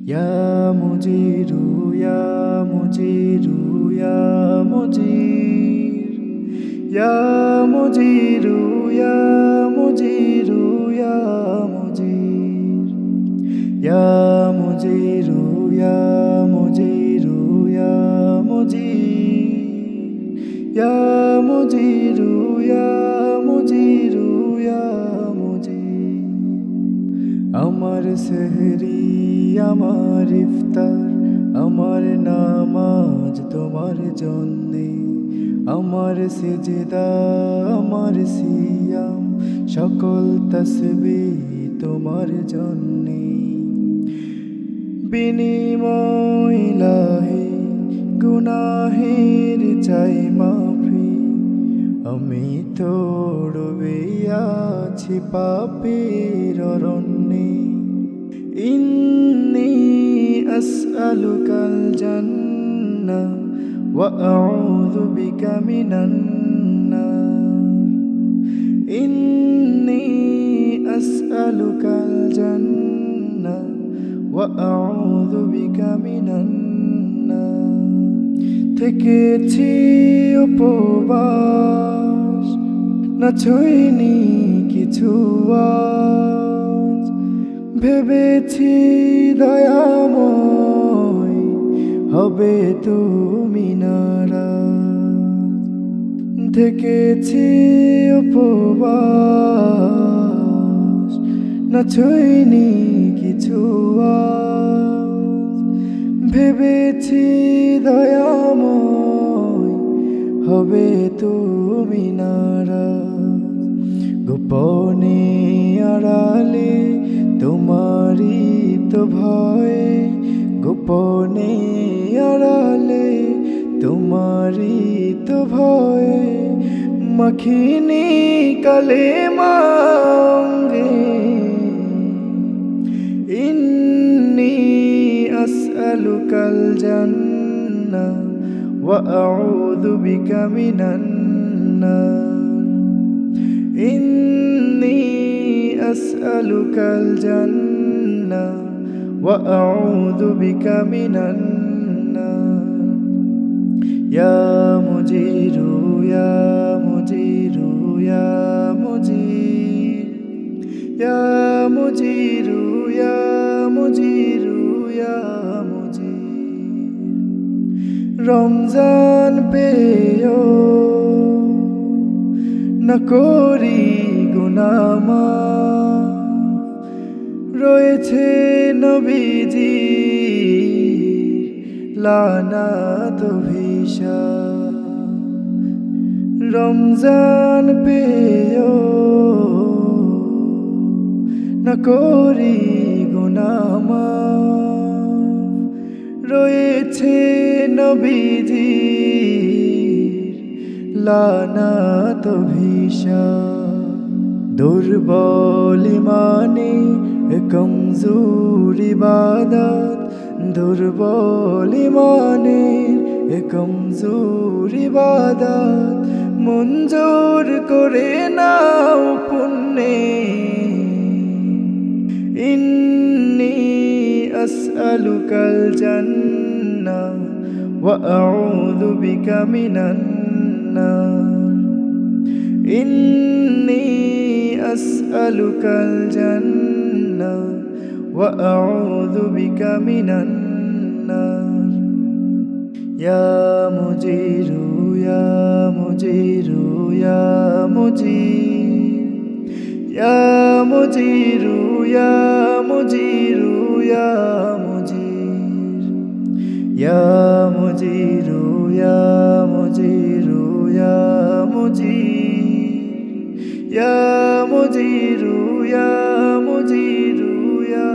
Ya Mujiru, Ya Mujiru, Ya Mujir. Ya Mujiru, Ya Mujiru, Ya Mujir. Ya Mujiru, Ya Mujiru, Ya Mujir. Ya Mujiru, Ya Mujiru, Ya Mujir. আমার সেহরি আমার ইফতার আমার নামাজ তোমার জন্যে আমার সিজদা আমার সিয়াম সকল তাসবিহ তোমার জন্যে বিনিময় ইলাহি গুনাহের চাই মাফি আমি তো ডুবে আছি পাপের অরণ্যে ইন্নী আসআলুকাল জান্নাহ ওয়া আউযু বিকা মিনান নার ইন্নী আসআলুকাল জান্নাহ ওয়া আউযু বিকা মিনান নার থেকেছি উপবাস না ছুঁইনি কিছু আজ ভেবেছি দয়াময় হবে তুমি নারাজ থেকেছি উপবাস না ছুঁইনি কিছু আজ ভেবেছি দয়াময় হবে তুমি নারাজ গোপনে আড়ালে তোমারই তো ভয়ে গোপনে আড়ালে তোমারই তো ভয়ে মাখিনি কালেমা অঙ্গে ইন্নী আসআলুকাল জান্নাহ ওয়া আউযু বিকা মিনান নার ইন্নী আসআলুকাল জান্নাহ ওয়া আউযু বিকা মিনান নার ইয়া মুজিরু ইয়া মুজিরু ইয়া মুজির ইয়া মুজিরু ইয়া মুজিরু ইয়া মুজির রমজান পেয়ো না করি গুনাহ মাফ রয়েছে নবীজি লানাত ভিশাপ রমজান পেয়ো না করি গুনাহ মাফ রয়েছে নবীজি লানাত ভিশাপ দুর্বল ইমানে কমজোর ইবাদত দুর্বল ইমানে কমজোর ইবাদত মঞ্জুর করে নাও পুণ্যে ইন্নী আসআলুকাল জান্নাহ ওয়া আউযু বিকা মিনান নার ইন্নী আসআলুকাল জান্নাহ ওয়া আউযু বিকা মিনান নার ইয়া মুজিরু ইয়া মুজিরু ইয়া মুজির ইয়া মুজিরু ইয়া মুজিরু ইয়া মুজির ইয়া মুজিরু ইয়া মুজিরু ইয়া মুজির ইয়া মুজিরু ইয়া মুজিরু ইয়া